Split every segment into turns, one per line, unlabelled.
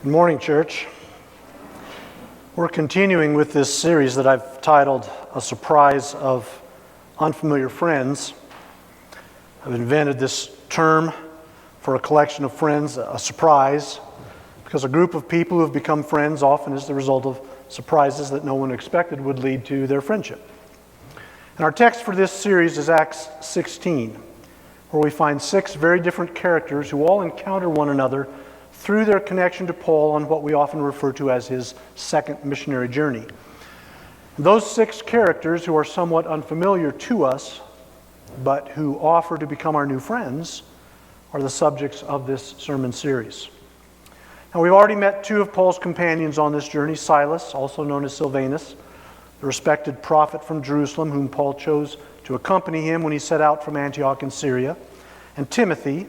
Good morning, church. We're continuing with this series that I've titled A Surprise of Unfamiliar Friends. I've invented this term for a collection of friends, a surprise, because a group of people who have become friends often is the result of surprises that no one expected would lead to their friendship. And our text for this series is Acts 16, where we find 6 very different characters who all encounter one another through their connection to Paul on what we often refer to as his second missionary journey. Those 6 characters who are somewhat unfamiliar to us, but who offer to become our new friends, are the subjects of this sermon series. Now, we've already met 2 of Paul's companions on this journey, Silas, also known as Silvanus, the respected prophet from Jerusalem whom Paul chose to accompany him when he set out from Antioch in Syria, and Timothy,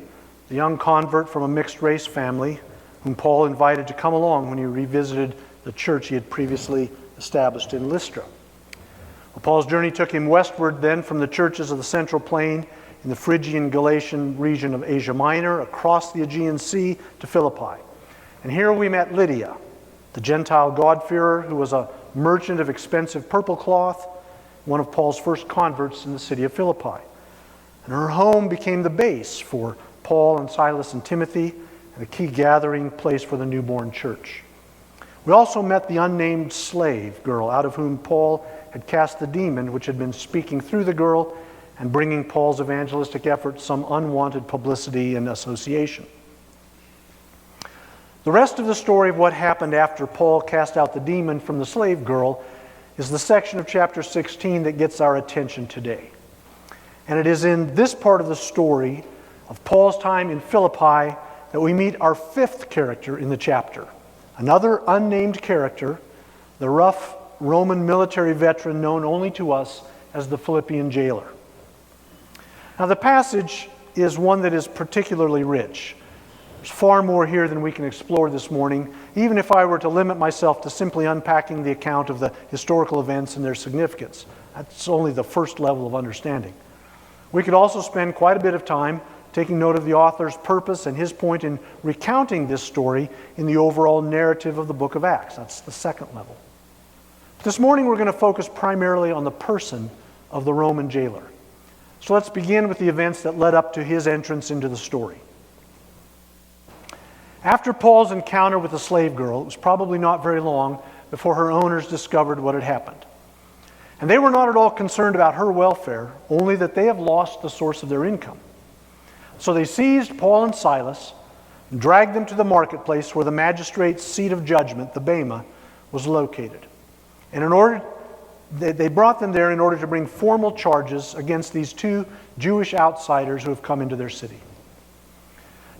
the young convert from a mixed-race family whom Paul invited to come along when he revisited the church he had previously established in Lystra. Well, Paul's journey took him westward then from the churches of the Central Plain in the Phrygian Galatian region of Asia Minor, across the Aegean Sea to Philippi. And here we met Lydia, the Gentile God-fearer who was a merchant of expensive purple cloth, one of Paul's first converts in the city of Philippi. And her home became the base for Paul and Silas and Timothy, and a key gathering place for the newborn church. We also met the unnamed slave girl, out of whom Paul had cast the demon which had been speaking through the girl and bringing Paul's evangelistic efforts some unwanted publicity and association. The rest of the story of what happened after Paul cast out the demon from the slave girl is the section of chapter 16 that gets our attention today. And it is in this part of the story of Paul's time in Philippi that we meet our 5th character in the chapter. Another unnamed character, the rough Roman military veteran known only to us as the Philippian jailer. Now, the passage is one that is particularly rich. There's far more here than we can explore this morning, even if I were to limit myself to simply unpacking the account of the historical events and their significance. That's only the first level of understanding. We could also spend quite a bit of time taking note of the author's purpose and his point in recounting this story in the overall narrative of the book of Acts. That's the second level. This morning we're going to focus primarily on the person of the Roman jailer. So let's begin with the events that led up to his entrance into the story. After Paul's encounter with the slave girl, it was probably not very long before her owners discovered what had happened. And they were not at all concerned about her welfare, only that they have lost the source of their income. So they seized Paul and Silas and dragged them to the marketplace where the magistrate's seat of judgment, the Bema, was located. And they brought them there in order to bring formal charges against these 2 Jewish outsiders who have come into their city.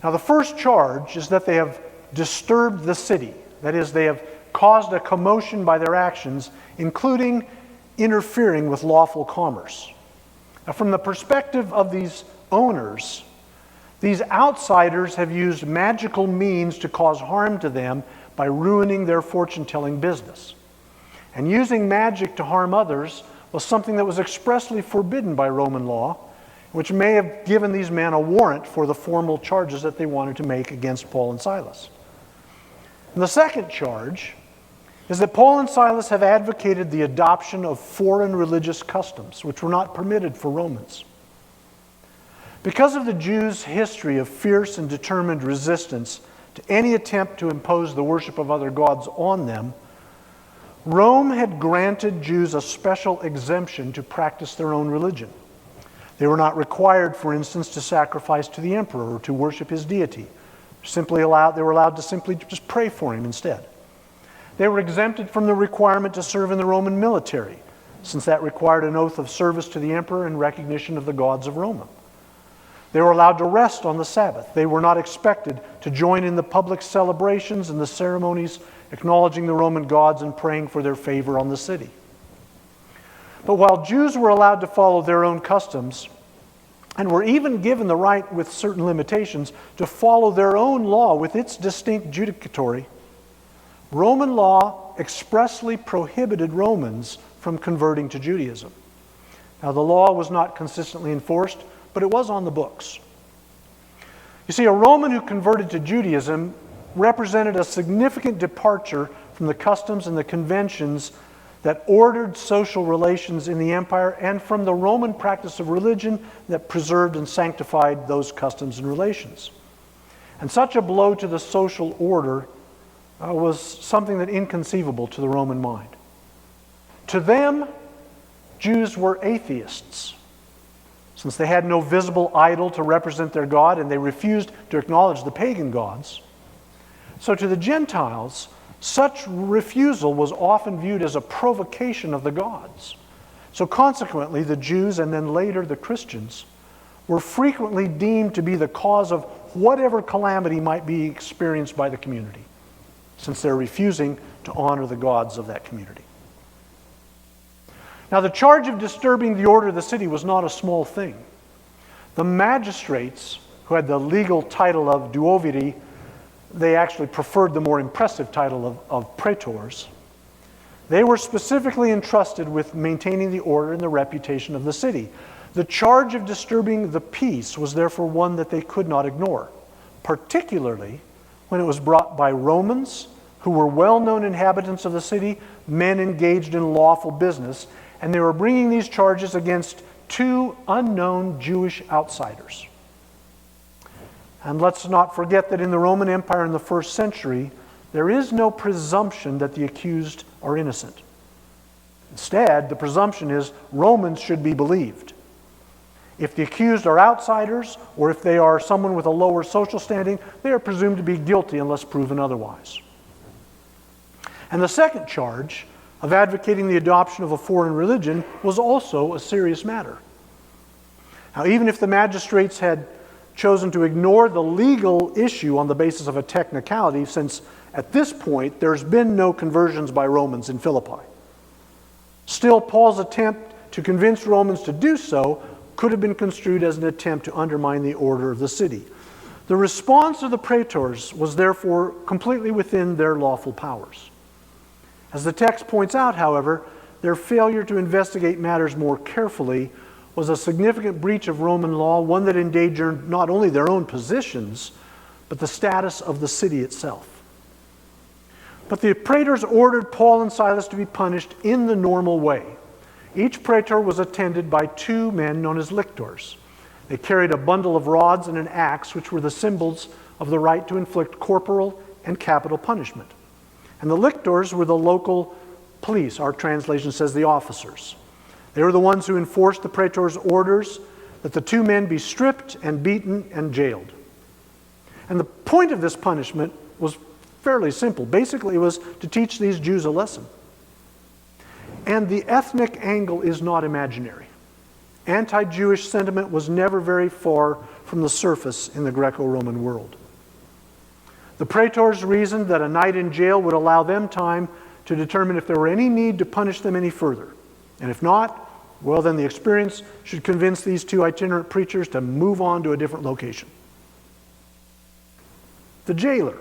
Now, the first charge is that they have disturbed the city. That is, they have caused a commotion by their actions, including interfering with lawful commerce. Now, from the perspective of these owners, these outsiders have used magical means to cause harm to them by ruining their fortune-telling business. And using magic to harm others was something that was expressly forbidden by Roman law, which may have given these men a warrant for the formal charges that they wanted to make against Paul and Silas. And the second charge is that Paul and Silas have advocated the adoption of foreign religious customs, which were not permitted for Romans. Because of the Jews' history of fierce and determined resistance to any attempt to impose the worship of other gods on them, Rome had granted Jews a special exemption to practice their own religion. They were not required, for instance, to sacrifice to the emperor or to worship his deity. They were allowed to simply just pray for him instead. They were exempted from the requirement to serve in the Roman military, since that required an oath of service to the emperor in recognition of the gods of Rome. They were allowed to rest on the Sabbath. They were not expected to join in the public celebrations and the ceremonies acknowledging the Roman gods and praying for their favor on the city. But while Jews were allowed to follow their own customs, and were even given the right, with certain limitations, to follow their own law with its distinct judicatory, Roman law expressly prohibited Romans from converting to Judaism. Now, the law was not consistently enforced, but it was on the books. You see, a Roman who converted to Judaism represented a significant departure from the customs and the conventions that ordered social relations in the empire and from the Roman practice of religion that preserved and sanctified those customs and relations. And such a blow to the social order was something that inconceivable to the Roman mind. To them, Jews were atheists, since they had no visible idol to represent their God and they refused to acknowledge the pagan gods. So to the Gentiles, such refusal was often viewed as a provocation of the gods. So consequently, the Jews and then later the Christians were frequently deemed to be the cause of whatever calamity might be experienced by the community, since they're refusing to honor the gods of that community. Now, the charge of disturbing the order of the city was not a small thing. The magistrates, who had the legal title of duoviri, they actually preferred the more impressive title of praetors. They were specifically entrusted with maintaining the order and the reputation of the city. The charge of disturbing the peace was therefore one that they could not ignore, particularly when it was brought by Romans, who were well-known inhabitants of the city, men engaged in lawful business, and they were bringing these charges against two unknown Jewish outsiders. And let's not forget that in the Roman Empire in the first century, there is no presumption that the accused are innocent. Instead, the presumption is Romans should be believed. If the accused are outsiders, or if they are someone with a lower social standing, they are presumed to be guilty unless proven otherwise. And the second charge of advocating the adoption of a foreign religion was also a serious matter. Now, even if the magistrates had chosen to ignore the legal issue on the basis of a technicality, since at this point there's been no conversions by Romans in Philippi, still Paul's attempt to convince Romans to do so could have been construed as an attempt to undermine the order of the city. The response of the praetors was therefore completely within their lawful powers. As the text points out, however, their failure to investigate matters more carefully was a significant breach of Roman law, one that endangered not only their own positions, but the status of the city itself. But the praetors ordered Paul and Silas to be punished in the normal way. Each praetor was attended by two men known as lictors. They carried a bundle of rods and an axe, which were the symbols of the right to inflict corporal and capital punishment. And the lictors were the local police. Our translation says the officers. They were the ones who enforced the praetors' orders that the two men be stripped and beaten and jailed. And the point of this punishment was fairly simple. Basically, it was to teach these Jews a lesson. And the ethnic angle is not imaginary. Anti-Jewish sentiment was never very far from the surface in the Greco-Roman world. The praetors reasoned that a night in jail would allow them time to determine if there were any need to punish them any further. And if not, well, then the experience should convince these two itinerant preachers to move on to a different location. The jailer,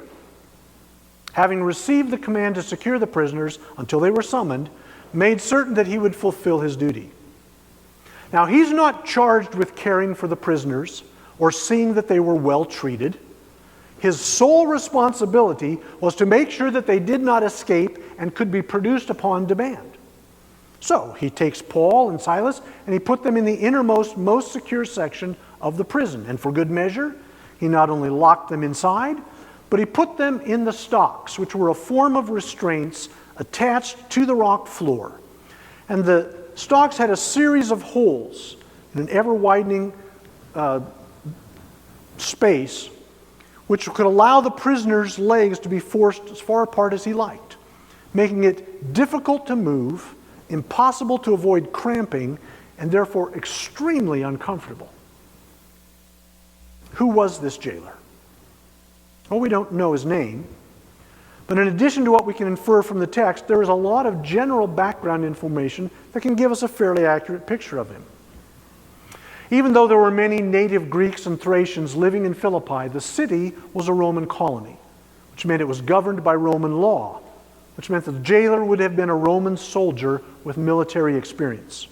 having received the command to secure the prisoners until they were summoned, made certain that he would fulfill his duty. Now, he's not charged with caring for the prisoners or seeing that they were well treated. His sole responsibility was to make sure that they did not escape and could be produced upon demand. So he takes Paul and Silas and he put them in the innermost, most secure section of the prison. And for good measure, he not only locked them inside, but he put them in the stocks, which were a form of restraints attached to the rock floor. And the stocks had a series of holes in an ever-widening space, which could allow the prisoner's legs to be forced as far apart as he liked, making it difficult to move, impossible to avoid cramping, and therefore extremely uncomfortable. Who was this jailer? Well, we don't know his name, but in addition to what we can infer from the text, there is a lot of general background information that can give us a fairly accurate picture of him. Even though there were many native Greeks and Thracians living in Philippi, the city was a Roman colony, which meant it was governed by Roman law, which meant that the jailer would have been a Roman soldier with military experience.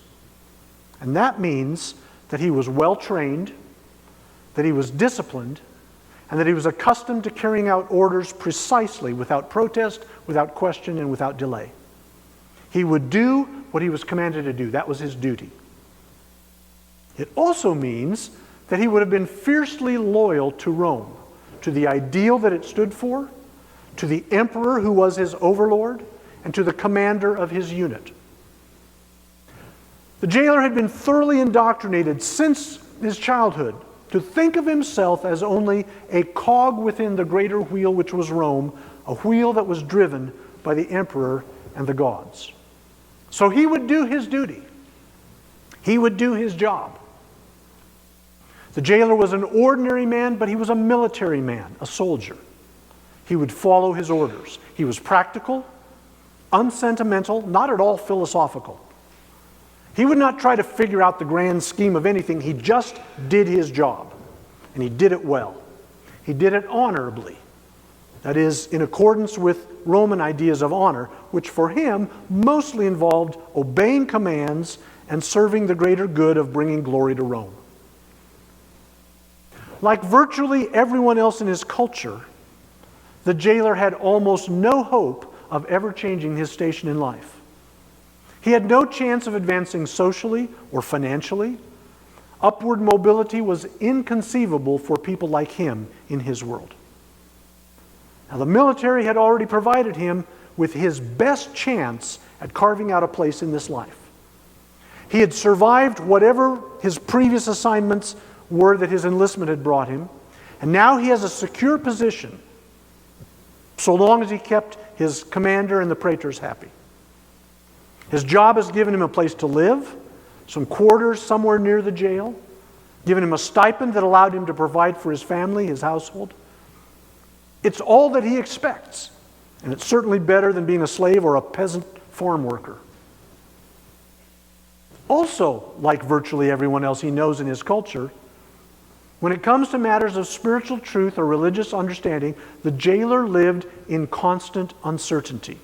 And that means that he was well trained, that he was disciplined, and that he was accustomed to carrying out orders precisely, without protest, without question, and without delay. He would do what he was commanded to do. That was his duty. It also means that he would have been fiercely loyal to Rome, to the ideal that it stood for, to the emperor who was his overlord, and to the commander of his unit. The jailer had been thoroughly indoctrinated since his childhood to think of himself as only a cog within the greater wheel which was Rome, a wheel that was driven by the emperor and the gods. So he would do his duty. He would do his job. The jailer was an ordinary man, but he was a military man, a soldier. He would follow his orders. He was practical, unsentimental, not at all philosophical. He would not try to figure out the grand scheme of anything. He just did his job, and he did it well. He did it honorably. That is, in accordance with Roman ideas of honor, which for him mostly involved obeying commands and serving the greater good of bringing glory to Rome. Like virtually everyone else in his culture, the jailer had almost no hope of ever changing his station in life. He had no chance of advancing socially or financially. Upward mobility was inconceivable for people like him in his world. Now, the military had already provided him with his best chance at carving out a place in this life. He had survived whatever his previous assignments were that his enlistment had brought him, and now he has a secure position so long as he kept his commander and the praetors happy. His job has given him a place to live, some quarters somewhere near the jail, given him a stipend that allowed him to provide for his family, his household. It's all that he expects, and it's certainly better than being a slave or a peasant farm worker. Also, like virtually everyone else he knows in his culture, when it comes to matters of spiritual truth or religious understanding, the jailer lived in constant uncertainty.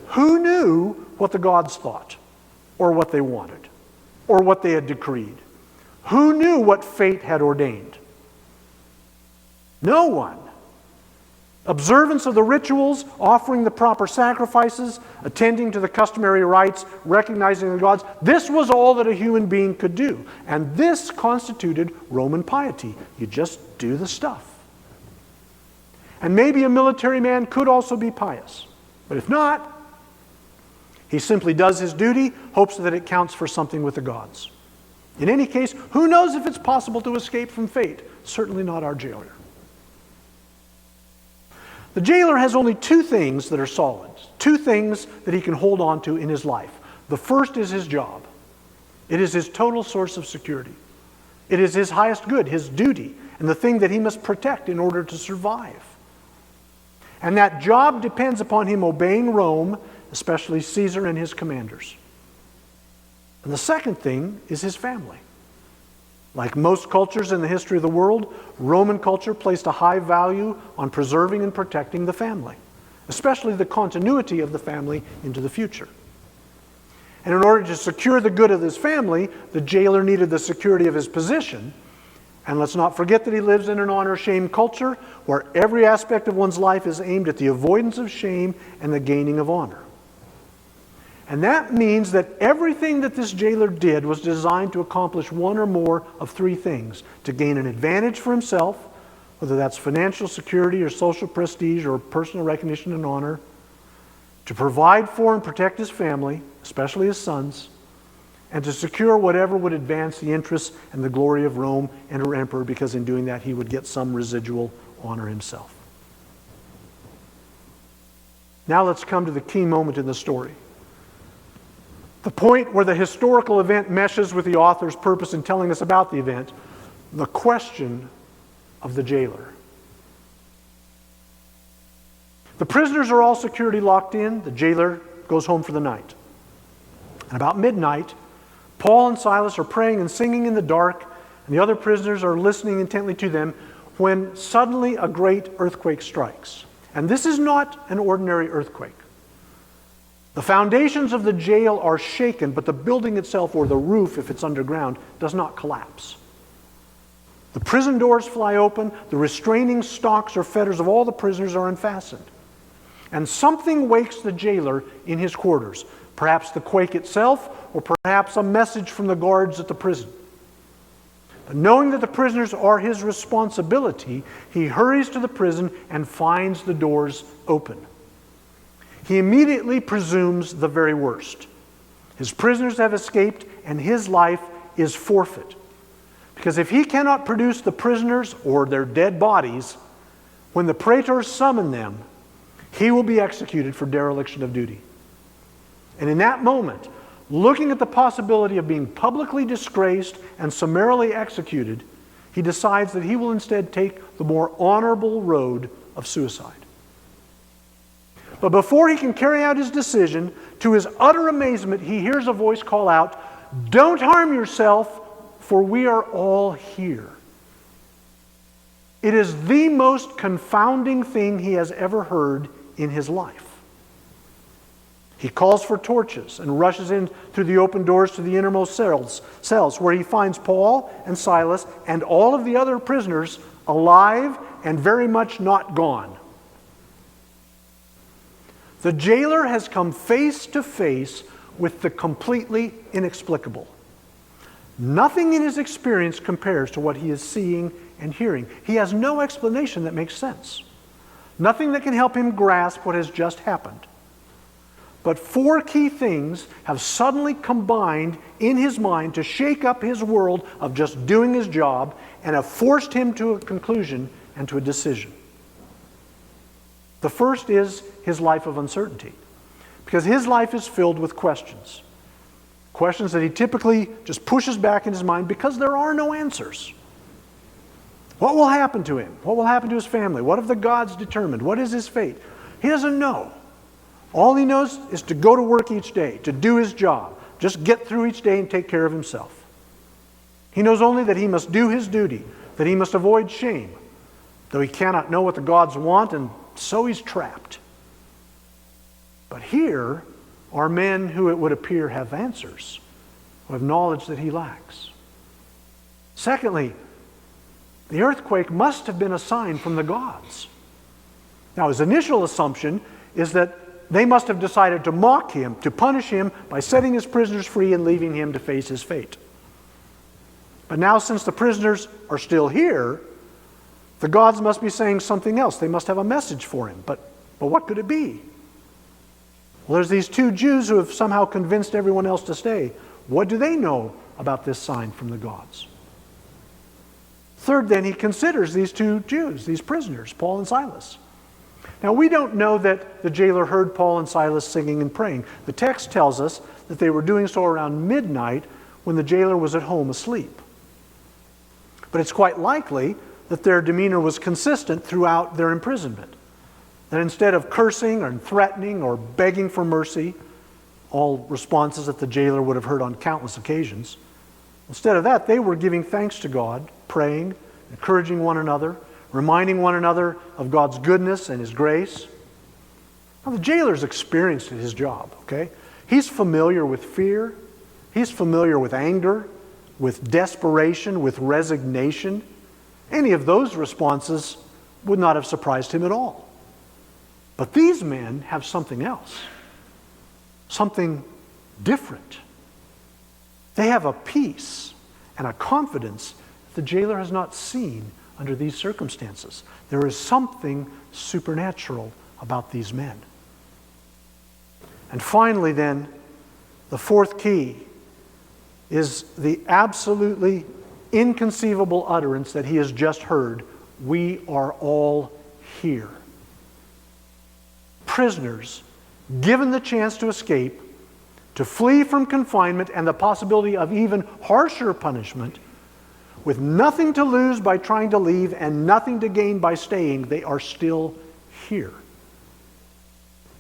Who knew what the gods thought, or what they wanted, or what they had decreed? Who knew what fate had ordained? No one. Observance of the rituals, offering the proper sacrifices, attending to the customary rites, recognizing the gods, this was all that a human being could do. And this constituted Roman piety. You just do the stuff. And maybe a military man could also be pious. But if not, he simply does his duty, hopes that it counts for something with the gods. In any case, who knows if it's possible to escape from fate? Certainly not our jailer. The jailer has only two things that are solid, two things that he can hold on to in his life. The first is his job. It is his total source of security. It is his highest good, his duty, and the thing that he must protect in order to survive. And that job depends upon him obeying Rome, especially Caesar and his commanders. And the second thing is his family. Like most cultures in the history of the world, Roman culture placed a high value on preserving and protecting the family, especially the continuity of the family into the future. And in order to secure the good of his family, the jailer needed the security of his position. And let's not forget that he lives in an honor-shame culture where every aspect of one's life is aimed at the avoidance of shame and the gaining of honor. And that means that everything that this jailer did was designed to accomplish one or more of three things: to gain an advantage for himself, whether that's financial security or social prestige or personal recognition and honor, to provide for and protect his family, especially his sons, and to secure whatever would advance the interests and the glory of Rome and her emperor, because in doing that he would get some residual honor himself. Now let's come to the key moment in the story. The point where the historical event meshes with the author's purpose in telling us about the event, the question of the jailer. The prisoners are all security locked in. The jailer goes home for the night. And about midnight, Paul and Silas are praying and singing in the dark, and the other prisoners are listening intently to them, when suddenly a great earthquake strikes. And this is not an ordinary earthquake. The foundations of the jail are shaken, but the building itself, or the roof if it's underground, does not collapse. The prison doors fly open, the restraining stocks or fetters of all the prisoners are unfastened. And something wakes the jailer in his quarters, perhaps the quake itself, or perhaps a message from the guards at the prison. But knowing that the prisoners are his responsibility, he hurries to the prison and finds the doors open. He immediately presumes the very worst. His prisoners have escaped, and his life is forfeit. Because if he cannot produce the prisoners or their dead bodies, when the praetors summon them, he will be executed for dereliction of duty. And in that moment, looking at the possibility of being publicly disgraced and summarily executed, he decides that he will instead take the more honorable road of suicide. But before he can carry out his decision, to his utter amazement, he hears a voice call out, "Don't harm yourself, for we are all here." It is the most confounding thing he has ever heard in his life. He calls for torches and rushes in through the open doors to the innermost cells, where he finds Paul and Silas and all of the other prisoners alive and very much not gone. The jailer has come face to face with the completely inexplicable. Nothing in his experience compares to what he is seeing and hearing. He has no explanation that makes sense. Nothing that can help him grasp what has just happened. But four key things have suddenly combined in his mind to shake up his world of just doing his job and have forced him to a conclusion and to a decision. The first is his life of uncertainty, because his life is filled with questions. Questions that he typically just pushes back in his mind because there are no answers. What will happen to him? What will happen to his family? What have the gods determined? What is his fate? He doesn't know. All he knows is to go to work each day, to do his job, just get through each day and take care of himself. He knows only that he must do his duty, that he must avoid shame, though he cannot know what the gods want, and so he's trapped. But here are men who it would appear have answers, who have knowledge that he lacks. Secondly, the earthquake must have been a sign from the gods. Now, his initial assumption is that they must have decided to mock him, to punish him by setting his prisoners free and leaving him to face his fate. But now, since the prisoners are still here, the gods must be saying something else. They must have a message for him. But what could it be? Well, there's these two Jews who have somehow convinced everyone else to stay. What do they know about this sign from the gods? Third, then, he considers these two Jews, these prisoners, Paul and Silas. Now, we don't know that the jailer heard Paul and Silas singing and praying. The text tells us that they were doing so around midnight when the jailer was at home asleep. But it's quite likely that their demeanor was consistent throughout their imprisonment. That instead of cursing or threatening or begging for mercy, all responses that the jailer would have heard on countless occasions, instead of that, they were giving thanks to God, praying, encouraging one another, reminding one another of God's goodness and His grace. Now, the jailer's experienced at his job, okay? He's familiar with fear. He's familiar with anger, with desperation, with resignation. Any of those responses would not have surprised him at all. But these men have something else, something different. They have a peace and a confidence the jailer has not seen under these circumstances. There is something supernatural about these men. And finally, then, the fourth key is the absolutely inconceivable utterance that he has just heard. We are all here. Prisoners, given the chance to escape, to flee from confinement and the possibility of even harsher punishment, with nothing to lose by trying to leave and nothing to gain by staying, they are still here.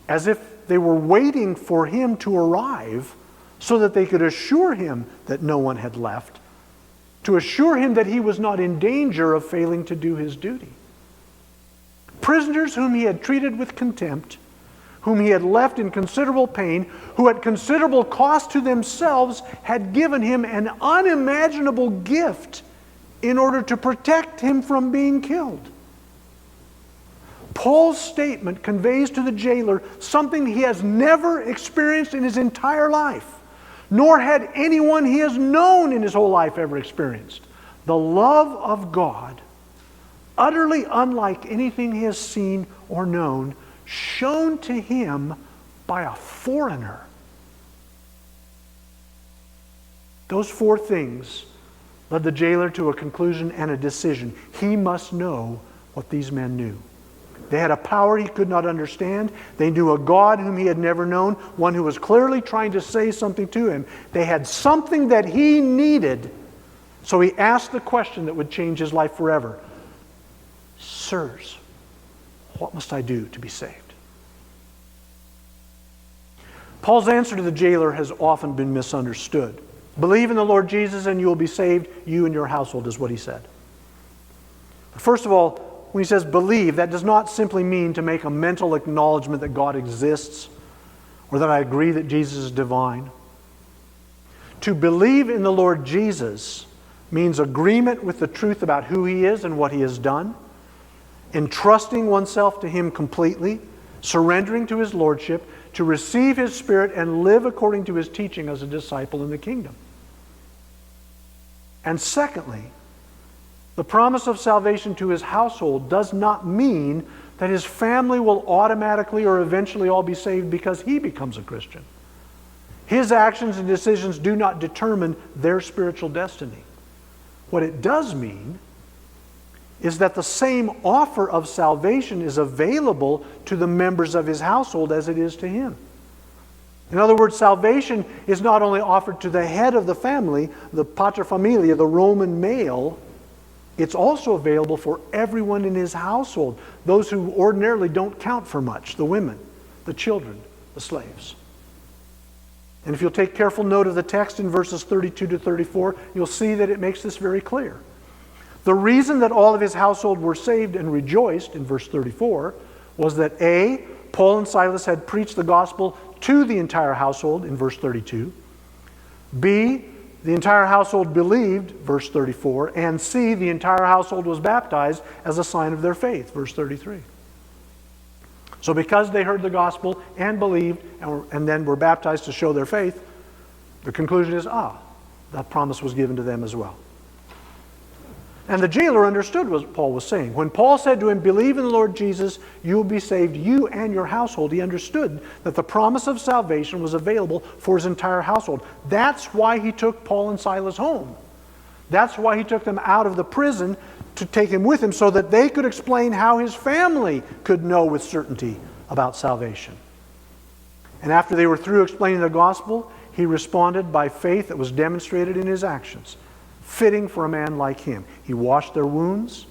As if they were waiting for him to arrive so that they could assure him that no one had left, to assure him that he was not in danger of failing to do his duty. Prisoners whom he had treated with contempt, whom he had left in considerable pain, who at considerable cost to themselves had given him an unimaginable gift in order to protect him from being killed. Paul's statement conveys to the jailer something he has never experienced in his entire life, nor had anyone he has known in his whole life ever experienced. The love of God, utterly unlike anything he has seen or known, shown to him by a foreigner. Those four things led the jailer to a conclusion and a decision. He must know what these men knew. They had a power he could not understand. They knew a God whom he had never known, one who was clearly trying to say something to him. They had something that he needed, so he asked the question that would change his life forever. Sirs, what must I do to be saved? Paul's answer to the jailer has often been misunderstood. Believe in the Lord Jesus and you will be saved, you and your household, is what he said. First of all, when he says believe, that does not simply mean to make a mental acknowledgement that God exists or that I agree that Jesus is divine. To believe in the Lord Jesus means agreement with the truth about who he is and what he has done, entrusting oneself to him completely, surrendering to his lordship, to receive his Spirit and live according to his teaching as a disciple in the kingdom. And secondly, the promise of salvation to his household does not mean that his family will automatically or eventually all be saved because he becomes a Christian. His actions and decisions do not determine their spiritual destiny. What it does mean is that the same offer of salvation is available to the members of his household as it is to him. In other words, salvation is not only offered to the head of the family, the pater familia, the Roman male, it's also available for everyone in his household, those who ordinarily don't count for much, the women, the children, the slaves. And if you'll take careful note of the text in verses 32 to 34, you'll see that it makes this very clear. The reason that all of his household were saved and rejoiced, in verse 34, was that A, Paul and Silas had preached the gospel to the entire household, in verse 32. B, the entire household believed, verse 34. And C, the entire household was baptized as a sign of their faith, verse 33. So because they heard the gospel and believed and then were baptized to show their faith, the conclusion is, that promise was given to them as well. And the jailer understood what Paul was saying. When Paul said to him, believe in the Lord Jesus, you will be saved, you and your household, he understood that the promise of salvation was available for his entire household. That's why he took Paul and Silas home. That's why he took them out of the prison to take him with him, so that they could explain how his family could know with certainty about salvation. And after they were through explaining the gospel, he responded by faith that was demonstrated in his actions, fitting for a man like him. He washed their wounds,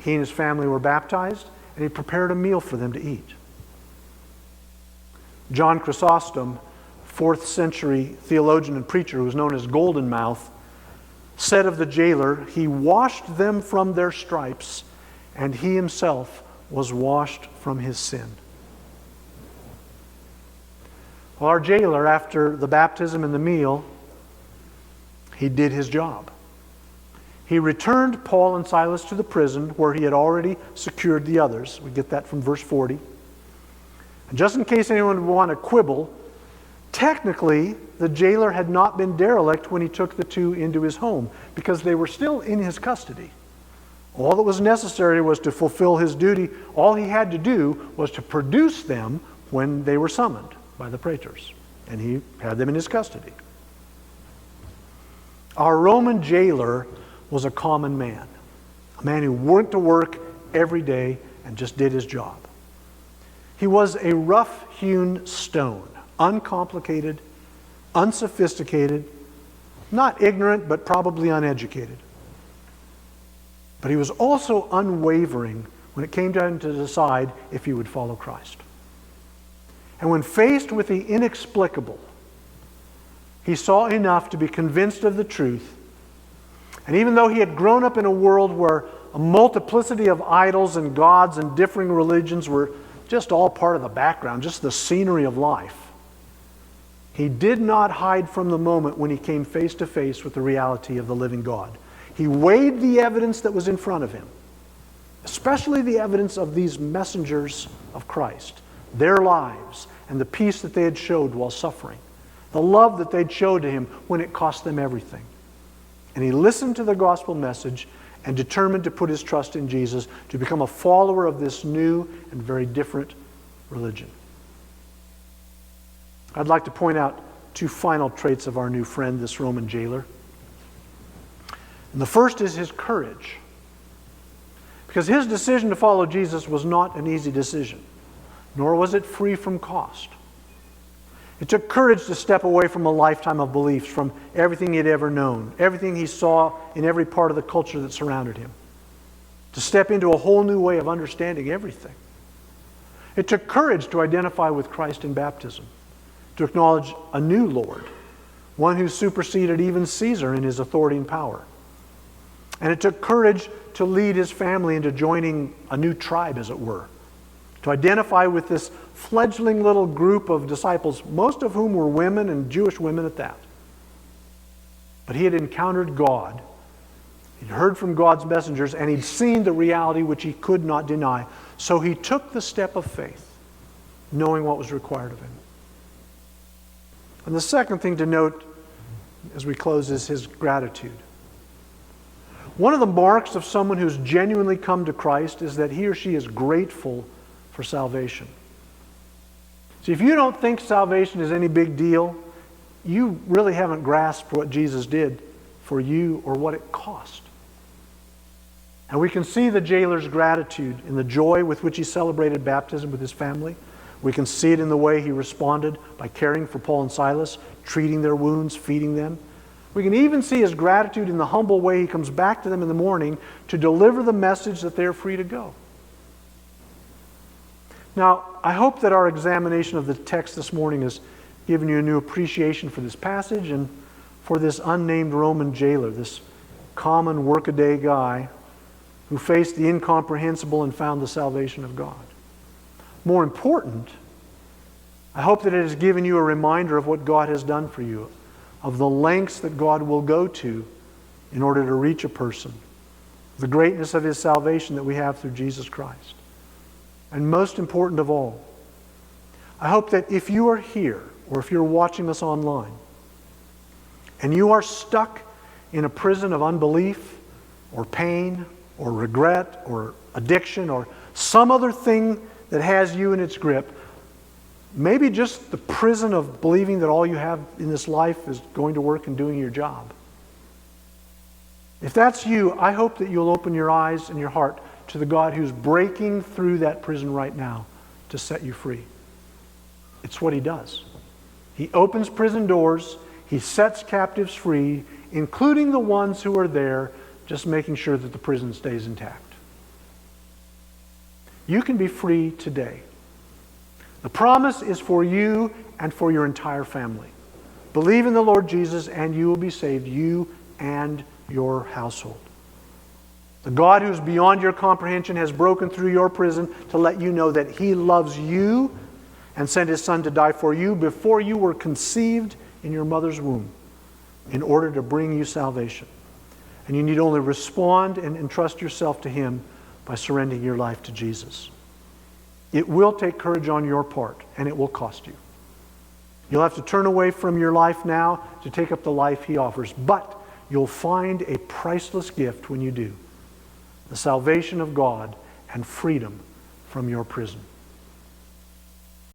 he and his family were baptized, and he prepared a meal for them to eat. John Chrysostom, 4th century theologian and preacher who was known as Golden Mouth, said of the jailer, he washed them from their stripes, and he himself was washed from his sin. Well, our jailer, after the baptism and the meal, he did his job. He returned Paul and Silas to the prison where he had already secured the others. We get that from verse 40. And just in case anyone would want to quibble, technically the jailer had not been derelict when he took the two into his home, because they were still in his custody. All that was necessary was to fulfill his duty. All he had to do was to produce them when they were summoned by the praetors, and he had them in his custody. Our Roman jailer was a common man, a man who went to work every day and just did his job. He was a rough-hewn stone, uncomplicated, unsophisticated, not ignorant, but probably uneducated. But he was also unwavering when it came time to decide if he would follow Christ. And when faced with the inexplicable, he saw enough to be convinced of the truth. And even though he had grown up in a world where a multiplicity of idols and gods and differing religions were just all part of the background, just the scenery of life, he did not hide from the moment when he came face to face with the reality of the living God. He weighed the evidence that was in front of him, especially the evidence of these messengers of Christ, their lives, and the peace that they had showed while suffering, the love that they'd showed to him when it cost them everything. And he listened to the gospel message and determined to put his trust in Jesus, to become a follower of this new and very different religion. I'd like to point out two final traits of our new friend, this Roman jailer. And the first is his courage. Because his decision to follow Jesus was not an easy decision, nor was it free from cost. It took courage to step away from a lifetime of beliefs, from everything he'd ever known, everything he saw in every part of the culture that surrounded him, to step into a whole new way of understanding everything. It took courage to identify with Christ in baptism, to acknowledge a new Lord, one who superseded even Caesar in his authority and power. And it took courage to lead his family into joining a new tribe, as it were, to identify with this fledgling little group of disciples, most of whom were women, and Jewish women at that. But he had encountered God. He'd heard from God's messengers, and he'd seen the reality which he could not deny. So he took the step of faith, knowing what was required of him. And the second thing to note as we close is his gratitude. One of the marks of someone who's genuinely come to Christ is that he or she is grateful for salvation. See, if you don't think salvation is any big deal, you really haven't grasped what Jesus did for you or what it cost. And we can see the jailer's gratitude in the joy with which he celebrated baptism with his family. We can see it in the way he responded by caring for Paul and Silas, treating their wounds, feeding them. We can even see his gratitude in the humble way he comes back to them in the morning to deliver the message that they're free to go. Now, I hope that our examination of the text this morning has given you a new appreciation for this passage and for this unnamed Roman jailer, this common workaday guy who faced the incomprehensible and found the salvation of God. More important, I hope that it has given you a reminder of what God has done for you, of the lengths that God will go to in order to reach a person, the greatness of his salvation that we have through Jesus Christ. And most important of all, I hope that if you are here or if you're watching us online and you are stuck in a prison of unbelief or pain or regret or addiction or some other thing that has you in its grip, maybe just the prison of believing that all you have in this life is going to work and doing your job. If that's you, I hope that you'll open your eyes and your heart to the God who's breaking through that prison right now to set you free. It's what he does. He opens prison doors, he sets captives free, including the ones who are there, just making sure that the prison stays intact. You can be free today. The promise is for you and for your entire family. Believe in the Lord Jesus and you will be saved, you and your household. The God who is beyond your comprehension has broken through your prison to let you know that he loves you and sent his Son to die for you before you were conceived in your mother's womb in order to bring you salvation. And you need only respond and entrust yourself to him by surrendering your life to Jesus. It will take courage on your part, and it will cost you. You'll have to turn away from your life now to take up the life he offers, but you'll find a priceless gift when you do: the salvation of God and freedom from your prison.